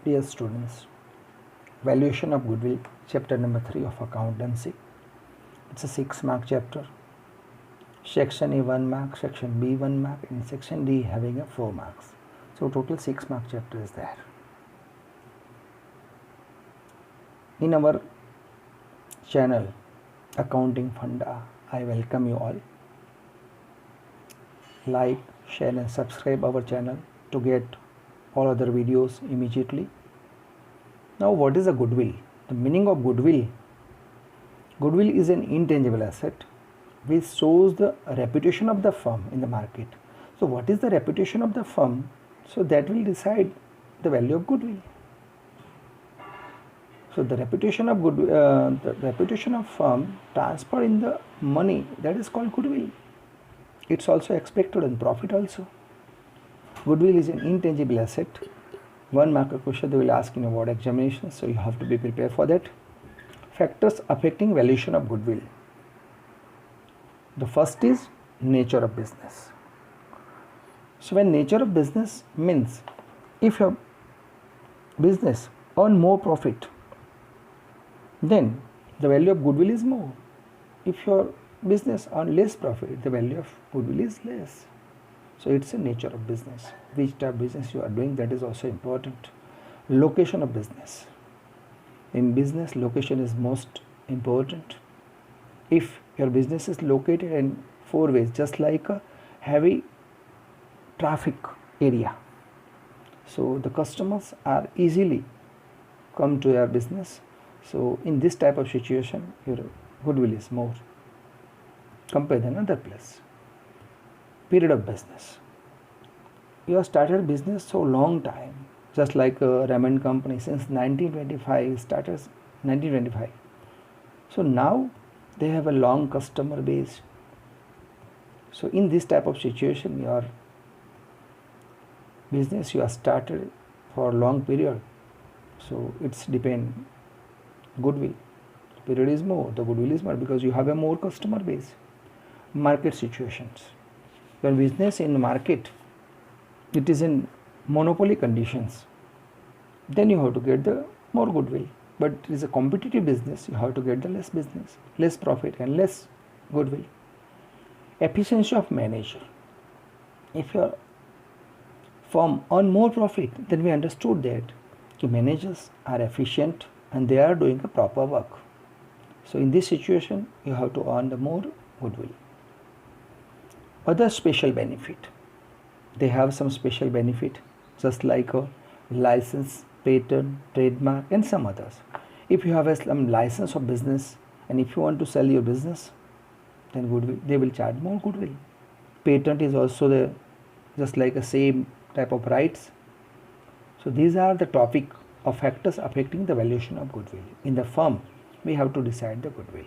Dear students, valuation of goodwill, chapter number 3 of accountancy. It's a 6-mark chapter. Section A 1 mark, section B 1 mark, and section D having a 4 marks. So total 6-mark chapter is there. In our channel Accounting Funda, I welcome you all. Like, share and subscribe our channel to get all other videos immediately. Now, what is a goodwill? The meaning of goodwill. Goodwill is an intangible asset which shows the reputation of the firm in the market. So what is the reputation of the firm? So that will decide the value of goodwill. So the reputation of firm transfer in the money, that is called goodwill. It's also expected in profit also. Goodwill is an intangible asset. 1 mark question they will ask in a board examination, so you have to be prepared for that. Factors affecting valuation of goodwill. The first is nature of business. So when nature of business means if your business earn more profit, then the value of goodwill is more. If your business earn less profit, the value of goodwill is less. So it's a nature of business. Which type of business you are doing, that is also important. Location of business. In business, location is most important. If your business is located in 4 ways, just like a heavy traffic area, so the customers are easily come to your business. So in this type of situation, your goodwill is more compared than other place. Period of business. You have started business so long time, just like a ramen company since 1925, started 1925. So now they have a long customer base. So in this type of situation, your business you have started for a long period. So it's depend goodwill. Period is more, the goodwill is more because you have a more customer base. Market situations. Your business in the market, it is in monopoly conditions, then you have to get the more goodwill. But it is a competitive business, you have to get the less business, less profit and less goodwill. Efficiency of manager. If your firm earn more profit, then we understood that the managers are efficient and they are doing a proper work. So in this situation, you have to earn the more goodwill. Other special benefit. They have some special benefit, just like a license, patent, trademark, and some others. If you have some license of business and if you want to sell your business, then goodwill, they will charge more goodwill. Patent is also just like the same type of rights. So these are the topic of factors affecting the valuation of goodwill. In the firm, we have to decide the goodwill.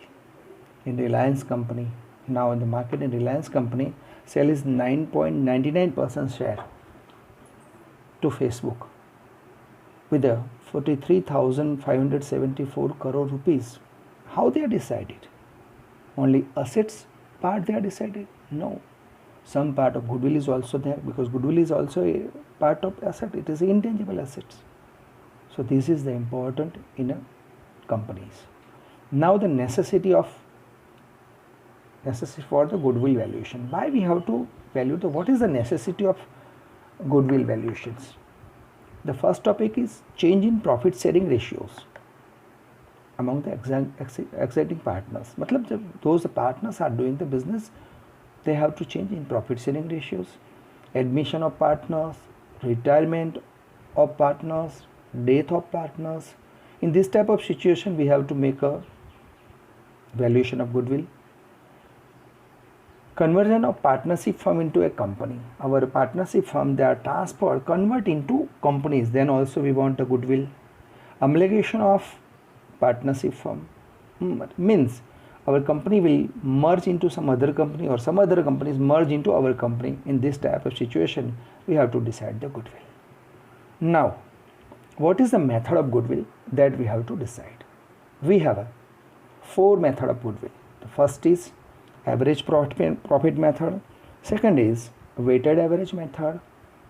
In Reliance company, now in the market in Reliance company, sale is 9.99% share to Facebook with a 43,574 crore rupees. How they are decided? Only assets part they are decided? No. Some part of goodwill is also there because goodwill is also a part of asset. It is intangible assets. So this is the important in a companies. Now the necessity for the goodwill valuation. Why we have to value what is the necessity of goodwill valuations? The first topic is change in profit sharing ratios among the exiting partners. Matlab those partners are doing the business, they have to change in profit sharing ratios. Admission of partners, retirement of partners, death of partners. In this type of situation, we have to make a valuation of goodwill. Conversion of partnership firm into a company. Our partnership firm, they are transferred, convert into companies. Then also we want a goodwill. Amalgamation of partnership firm means our company will merge into some other company or some other companies merge into our company. In this type of situation, we have to decide the goodwill. Now, what is the method of goodwill that we have to decide? We have 4 methods of goodwill. The first is average profit method. Second is weighted average method.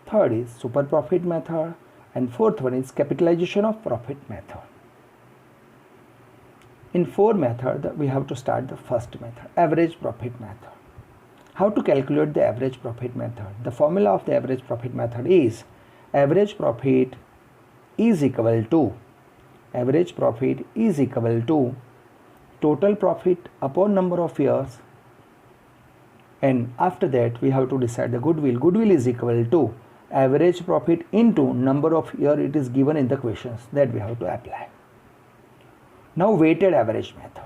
Third is super profit method. And fourth one is capitalization of profit method. In 4 methods, we have to start the first method, average profit method. How to calculate the average profit method? The formula of the average profit method is average profit is equal to total profit upon number of years, and after that we have to decide the goodwill. Goodwill is equal to average profit into number of year it is given in the questions, that we have to apply. Now weighted average method.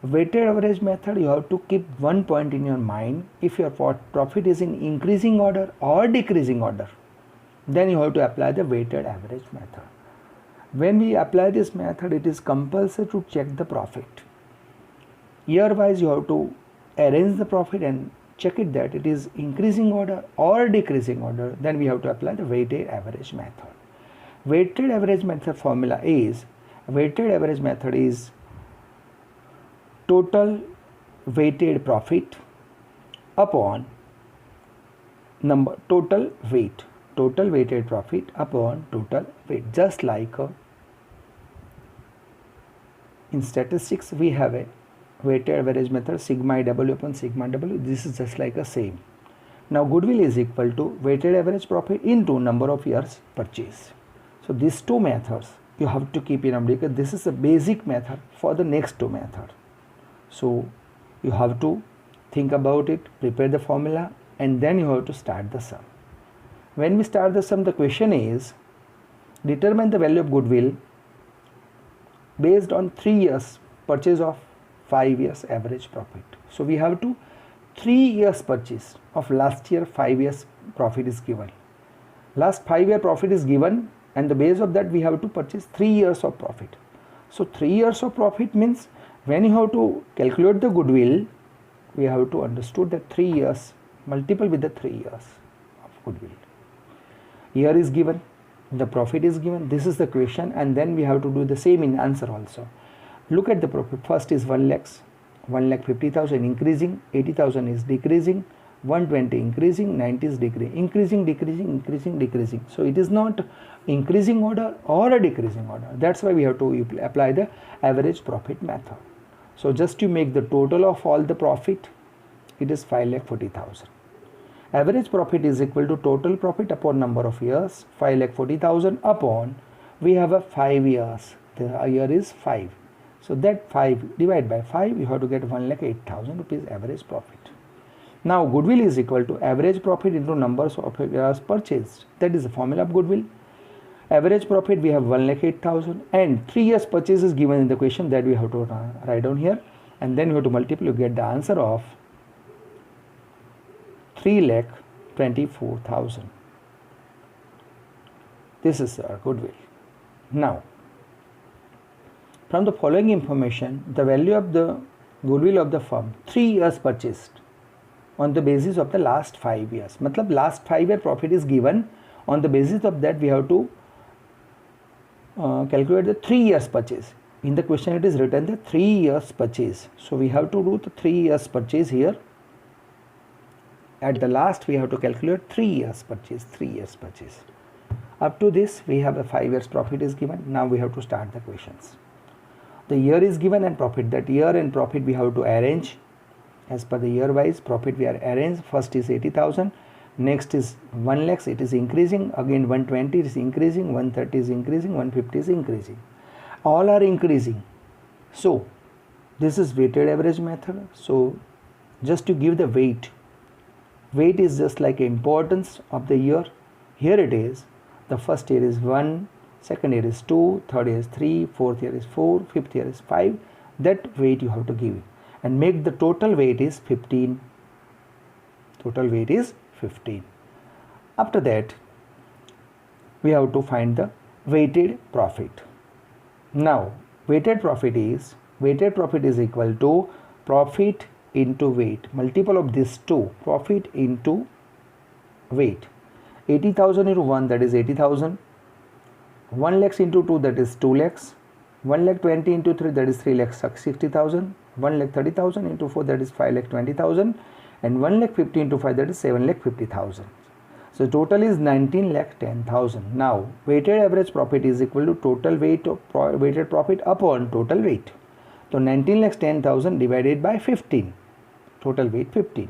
Weighted average method, you have to keep one point in your mind. If your profit is in increasing order or decreasing order, then you have to apply the weighted average method. When we apply this method, it is compulsory to check the profit. Year wise you have to arrange the profit and check it that it is increasing order or decreasing order, then we have to apply the weighted average method. Weighted average method formula is, total weighted profit upon total weighted profit upon total weight. Just like in statistics we have a weighted average method, sigma I W upon sigma W. This is just like a same. Now goodwill is equal to weighted average profit into number of years purchase. So these two methods you have to keep in mind, because this is a basic method for the next two methods. So you have to think about it, prepare the formula, and then you have to start the sum. When we start the sum, the question is determine the value of goodwill based on 3 years purchase of 5 years average profit. So we have to 3 years purchase of last year 5 years profit is given. Last 5 year profit is given, and the base of that we have to purchase 3 years of profit. So 3 years of profit means when you have to calculate the goodwill, we have to understood that 3 years multiple with the 3 years of goodwill. Year is given, the profit is given, this is the question, and then we have to do the same in answer also. Look at the profit. First is 1 lakh 50,000 increasing, 80,000 is decreasing, 120 increasing, 90 is decreasing. So it is not increasing order or a decreasing order. That's why we have to apply the average profit method. So just to make the total of all the profit, it is 5,40,000. Average profit is equal to total profit upon number of years, 5,40,000 upon, we have a 5 years, the year is 5. So that 5 divided by 5, you have to get 1,08,000 rupees average profit. Now goodwill is equal to average profit into numbers of years purchased. That is the formula of goodwill. Average profit we have 1,08,000, and 3 years purchase is given in the question, that we have to write down here, and then you have to multiply, you get the answer of 3,24,000. This is our goodwill. Now from the following information, the value of the goodwill of the firm 3 years purchased on the basis of the last 5 years. Matlab last 5 year profit is given, on the basis of that we have to calculate the 3 years purchase. In the question it is written the 3 years purchase. So we have to do the 3 years purchase here. At the last we have to calculate 3 years purchase. Up to this we have a 5 years profit is given. Now we have to start the questions. The year is given and profit. That year and profit we have to arrange as per the year wise profit we are arranged. First is 80,000. Next is 1 lakh, it is increasing, again 120 is increasing, 130 is increasing, 150 is increasing. All are increasing. So this is weighted average method. So just to give the weight is just like importance of the year. Here it is, the first year is 1, second year is 2, third year is 3, fourth year is 4, fifth year is 5. That weight you have to give and make the total weight is 15. After that we have to find the weighted profit. Now weighted profit is equal to profit into weight, multiple of these two, profit into weight. 80,000 into 1, that is 80,000. 1 lakhs into 2, that is 2 lakhs. 1 lakh 20 into 3, that is 3 lakhs 60,000. 1 lakh 30,000 into 4, that is 5 lakh 20,000. And 1 lakh 50 into 5, that is 7 lakh 50,000. So total is 19,10,000. Now weighted average profit is equal to total weight of weighted profit upon total weight. So 19,10,000 divided by 15. Total weight 15.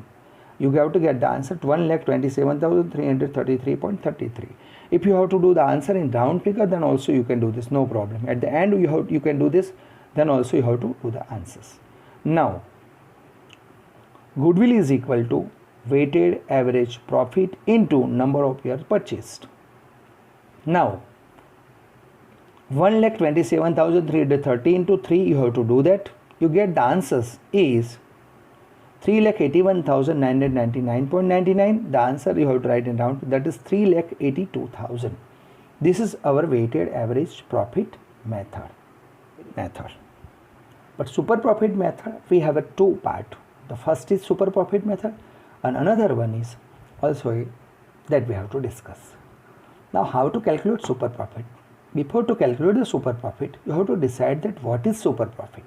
You have to get the answer 1,27,333.33. If you have to do the answer in round figure, then also you can do this, no problem. At the end you can do this, then also you have to do the answers. Now goodwill is equal to weighted average profit into number of years purchased. Now 1,27,330 into 3, you have to do that. You get the answers is 3,81,999.99. The answer you have to write in round, that is 3,82,000. This is our weighted average profit method. But super profit method, we have a two part. The first is super profit method and another one is also that we have to discuss. Now how to calculate super profit? Before to calculate the super profit, you have to decide that what is super profit.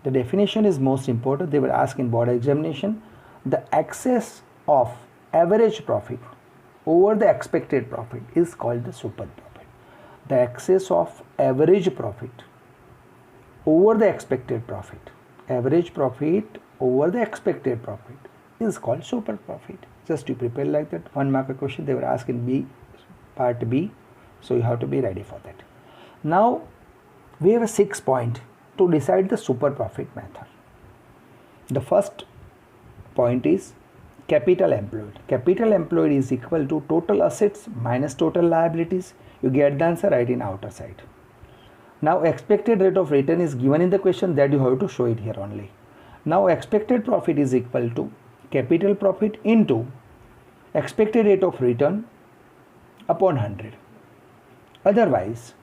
The definition is most important. They were asked in board examination. The excess of average profit over the expected profit is called the super profit. The excess of average profit over the expected profit. Average profit over the expected profit is called super profit. Just to prepare like that. 1 mark question they were asked in B, part B. So you have to be ready for that. Now we have a 6 point to decide the super profit method. The first point is capital employed. Capital employed is equal to total assets minus total liabilities. You get the answer right in outer side. Now expected rate of return is given in the question, that you have to show it here only. Now expected profit is equal to capital profit into expected rate of return upon 100. Otherwise,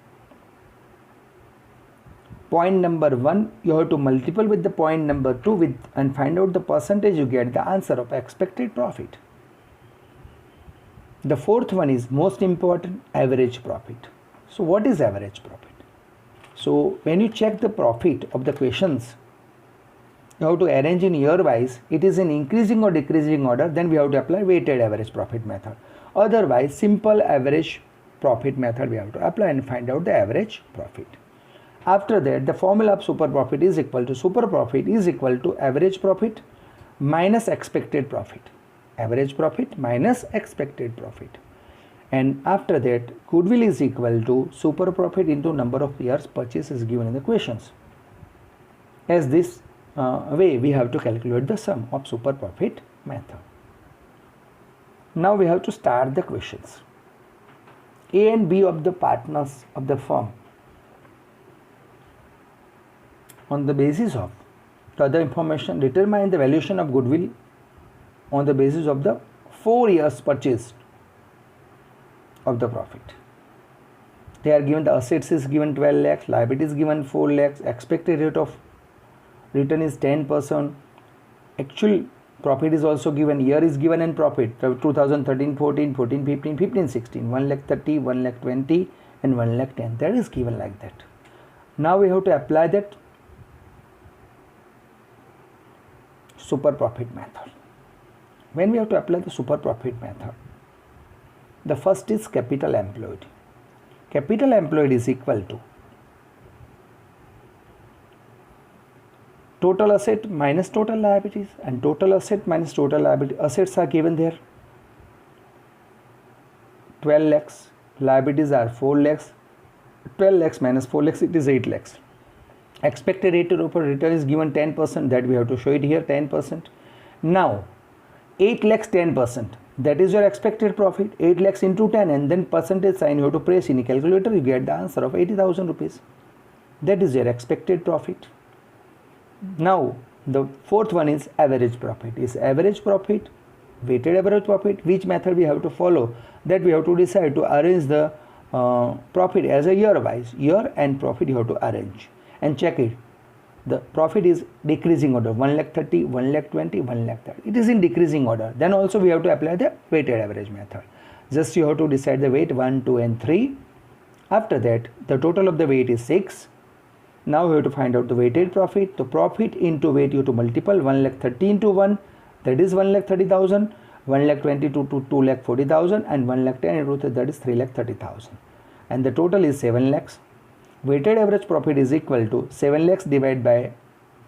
point number 1 you have to multiply with the point number 2 with and find out the percentage, you get the answer of expected profit. The fourth one is most important, average profit. So what is average profit? So when you check the profit of the questions, you have to arrange in year wise. It is in increasing or decreasing order, then we have to apply weighted average profit method. Otherwise simple average profit method we have to apply and find out the average profit. After that, the formula of super profit is equal to average profit minus expected profit. Average profit minus expected profit. And after that, goodwill is equal to super profit into number of years purchase is given in the questions. As this way we have to calculate the sum of super profit method. Now we have to start the questions. A and B of the partners of the firm, on the basis of the other information, determine the valuation of goodwill on the basis of the 4 years purchase of the profit. They are given the assets is given 12 lakhs, liabilities given 4 lakhs, expected rate of return is 10%, actual profit is also given, year is given and profit 2013, 14, 14, 15, 15, 16, 1 lakh 30, 1 lakh 20 and 1 lakh 10. That is given like that. Now we have to apply that super profit method. When we have to apply the super profit method, the first is capital employed. Capital employed is equal to total asset minus total liabilities, and total asset minus total liability. Assets are given there 12 lakhs, liabilities are 4 lakhs, 12 lakhs minus 4 lakhs, it is 8 lakhs. Expected rate of return is given 10%, that we have to show it here 10%. Now 8 lakhs 10%, that is your expected profit. 8 lakhs into 10 and then percentage sign you have to press in a calculator, you get the answer of 80,000 rupees. That is your expected profit. Now the fourth one is average profit. Is average profit weighted average profit? Which method we have to follow? That we have to decide to arrange the profit as a year wise. Year and profit you have to arrange and check it. The profit is decreasing order, 1 lakh 30, 1 lakh 20, 1 lakh 30. It is in decreasing order. Then also we have to apply the weighted average method. Just you have to decide the weight 1, 2 and 3. After that, the total of the weight is 6. Now we have to find out the weighted profit. The profit into weight you have to multiply 1 lakh 30 into 1, that is 1 lakh 30,000. 1,22,000 to 2,40,000 and 1,10,000 into 3, that is 3,30,000, and the total is 7 lakhs. Weighted average profit is equal to 7 lakhs divided by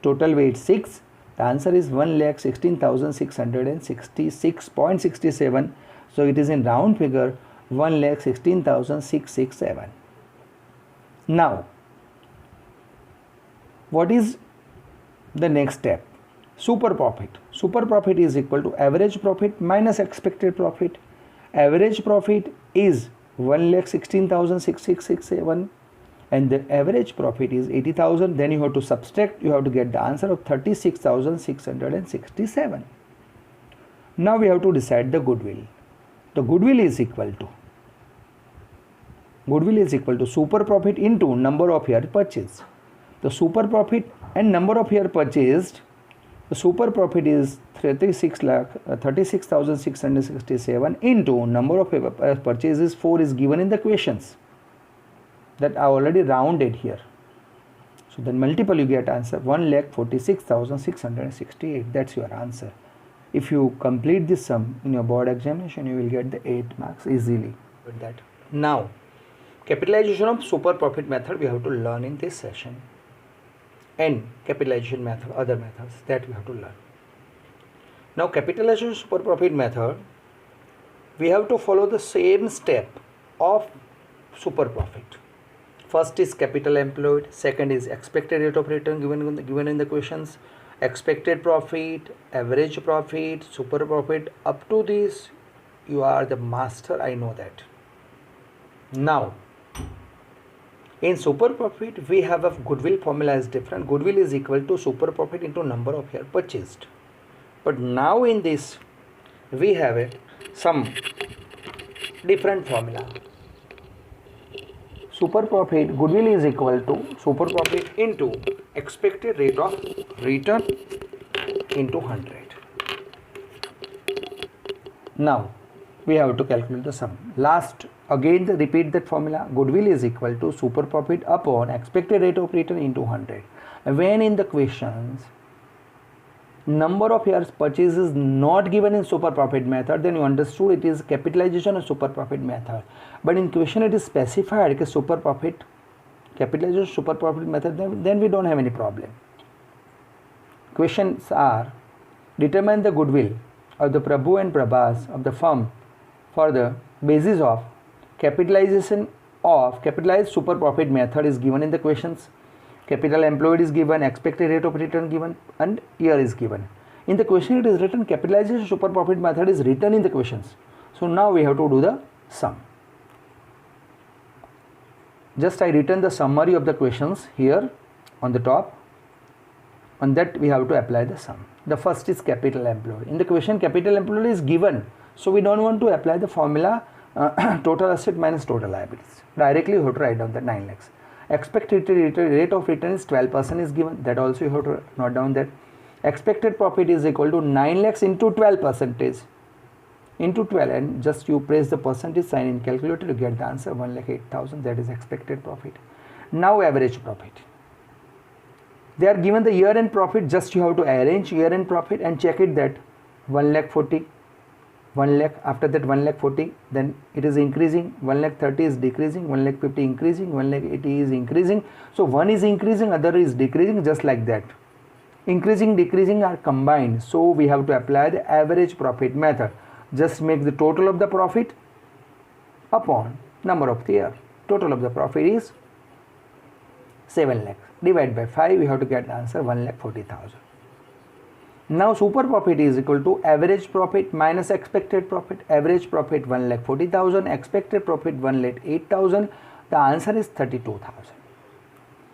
total weight 6. The answer is 1,16,666.67. So it is in round figure 1,16,667. Now, what is the next step? Super profit. Super profit is equal to average profit minus expected profit. Average profit is 1,16,667 and the average profit is 80,000. Then you have to subtract, you have to get the answer of 36,667. Now we have to decide the goodwill. The goodwill is equal to super profit into number of year purchased. The super profit and number of year purchased, the super profit is 36,667 into number of purchases 4 is given in the questions that are already rounded here. So then multiple you get answer 1,46,668. That's your answer. If you complete this sum in your board examination, you will get the 8 marks easily with that. Now, capitalization of super profit method we have to learn in this session, and capitalization method, other methods that we have to learn. Now, capitalization super profit method, we have to follow the same step of super profit. First is capital employed, second is expected rate of return given in the questions, expected profit, average profit, super profit. Up to this you are the master, I know that. Now, in super profit we have a goodwill formula is different. Goodwill is equal to super profit into number of year purchased. But now in this we have some different formula. Super profit, goodwill is equal to super profit into expected rate of return into 100. Now we have to calculate the sum. Last again repeat that formula. Goodwill is equal to super profit upon expected rate of return into 100. When in the questions number of years purchase is not given in super profit method, then you understood it is capitalization of super profit method. But in question it is specified that super profit, capitalization super profit method, then we don't have any problem. Questions are determine the goodwill of the Prabhu and Prabhas of the firm for the basis of capitalization of capitalized super profit method is given in the questions. Capital employed is given, expected rate of return given, and year is given. In the question it is written capitalization super profit method is written in the questions. So now we have to do the sum. Just I written the summary of the questions here on the top. On that we have to apply the sum. The first is capital employed. In the question capital employed is given. So we don't want to apply the formula total asset minus total liabilities. Directly you have to write down the 9 lakhs. Expected rate of return is 12% is given. That also you have to note down that. Expected profit is equal to 9 lakhs into 12% into 12, and just you press the percentage sign in calculator to get the answer 1,08,000. That is expected profit. Now average profit. They are given the year end profit. Just you have to arrange year end profit and check it that 1,40,000. 1 lakh, after that 1,40,000, then it is increasing, 1,30,000 is decreasing, 1,50,000 increasing, 1,80,000 is increasing. So one is increasing, other is decreasing, just like that. Increasing, decreasing are combined. So we have to apply the average profit method. Just make the total of the profit upon number of the year. Total of the profit is 7 lakhs. Divide by 5, we have to get the answer 1,40,000. Now super profit is equal to average profit minus expected profit. Average profit 1,40,000, expected profit 1,08,000. The answer is 32,000.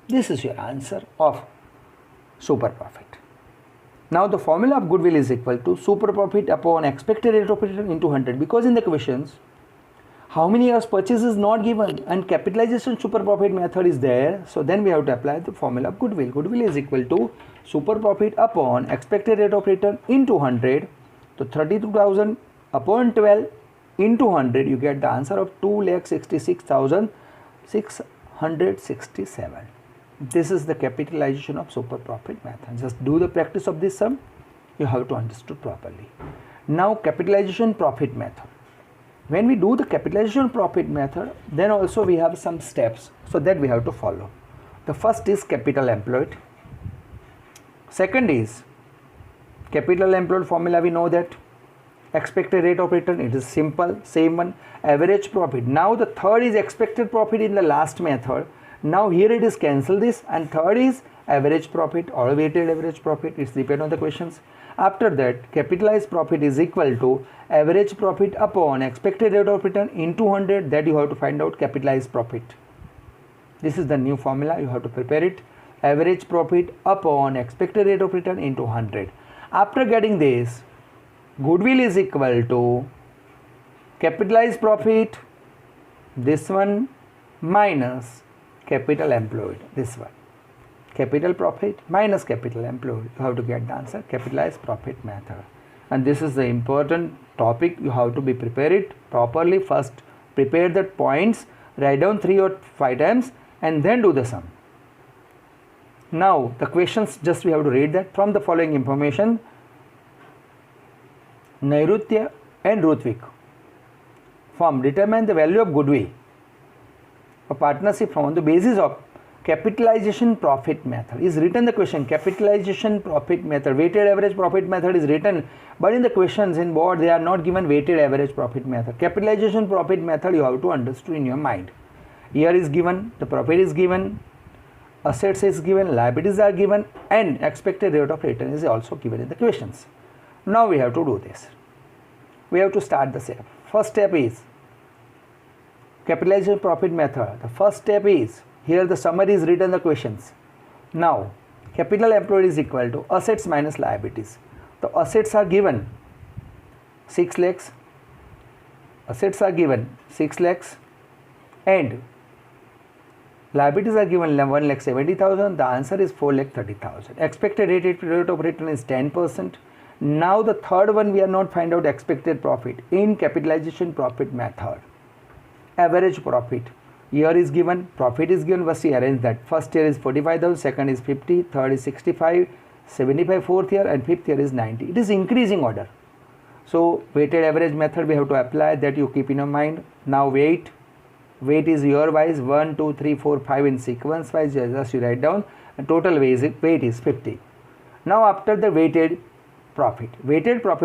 This is your answer of super profit. Now the formula of goodwill is equal to super profit upon expected rate of return into 100. Because in the questions how many years purchase is not given and capitalization super profit method is there. So then we have to apply the formula of goodwill. Goodwill is equal to super profit upon expected rate of return into 100. So 32,000 upon 12 into 100, you get the answer of 2,66,667. This is the capitalization of super profit method. Just do the practice of this sum. You have to understood properly. Now capitalization profit method. When we do the capitalization profit method, then also we have some steps so that we have to follow. The first is capital employed. Second is capital employed formula, we know that. Expected rate of return, it is simple, same one. Average profit. Now the third is expected profit in the last method. Now here it is cancel this, and third is average profit or weighted average profit. It's depend on the questions. After that, capitalized profit is equal to average profit upon expected rate of return into 100. That you have to find out capitalized profit. This is the new formula, you have to prepare it. Average profit upon expected rate of return into 100. After getting this, goodwill is equal to capitalized profit, this one, minus capital employed, this one. Capital profit minus capital employed. You have to get the answer, capitalized profit method. And this is the important topic, you have to be prepared properly. First prepare the points, write down 3 or 5 times, and then do the sum. Now the questions, just we have to read that. From the following information, Nairutya and Rutvik firm determine the value of goodwill, a partnership firm, on the basis of capitalization profit method. Is written the question, capitalization profit method. Weighted average profit method is written, but in the questions in board they are not given weighted average profit method. Capitalization profit method you have to understand in your mind. Here is given, the profit is given, assets is given, liabilities are given, and expected rate of return is also given in the questions. Now we have to do this. We have to start the step. First step is capitalization profit method. The first step is, here the summary is written in the questions. Now capital employed is equal to assets minus liabilities. The assets are given 6 lakhs. Assets are given 6 lakhs and liabilities are given 1,70,000. The answer is 4,30,000. Expected rate of return is 10%. Now the third one, we are not find out expected profit in capitalization profit method. Average profit. Here is given, profit is given, but we arrange that. First year is 45,000, second is 50, third is 65, 75 fourth year, and fifth year is 90. It is increasing order. So weighted average method we have to apply, that you keep in your mind. Now weight is year wise, 1, 2, 3, 4, 5 in sequence wise, just you write down, and total weight is 50. Now after the weighted profit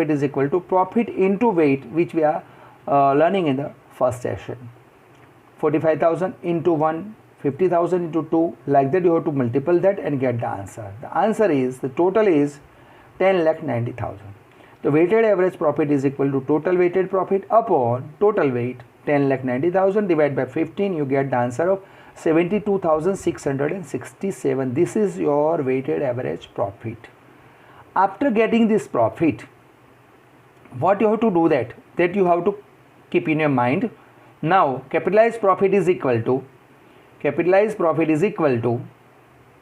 is equal to profit into weight, which we are learning in the first session. 45,000 into 1, 50,000 into 2, like that you have to multiply that and get the answer. The answer is, the total is 10,90,000. The weighted average profit is equal to total weighted profit upon total weight, 10,90,000 divided by 15, you get the answer of 72,667. This is your weighted average profit. After getting this profit, what you have to do, that you have to keep in your mind. Now capitalized profit is equal to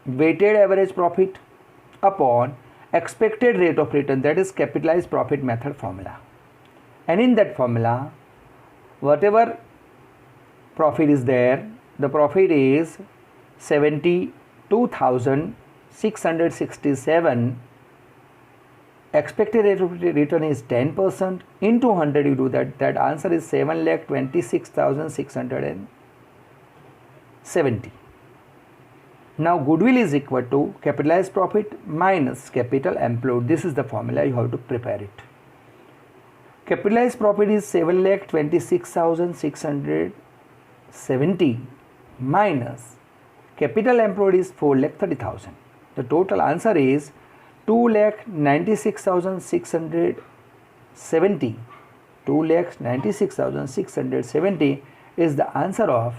weighted average profit upon expected rate of return, that is capitalized profit method formula. And in that formula, whatever profit is there, the profit is 72,667. Expected rate of return is 10%, into 100 you do that, answer is 7,26,670. Now goodwill is equal to capitalized profit minus capital employed. This is the formula, you have to prepare it. Capitalized profit is 7,26,670 minus capital employed is 4,30,000. The total answer is 2,96,670. 2,96,670 is the answer of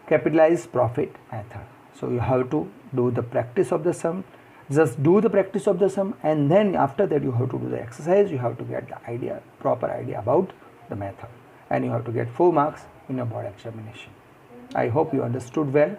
capitalized profit method. So you have to do the practice of the sum. Just do the practice of the sum, and then after that you have to do the exercise. You have to get the idea, proper idea about the method, and you have to get 4 marks in your board examination. I hope you understood well.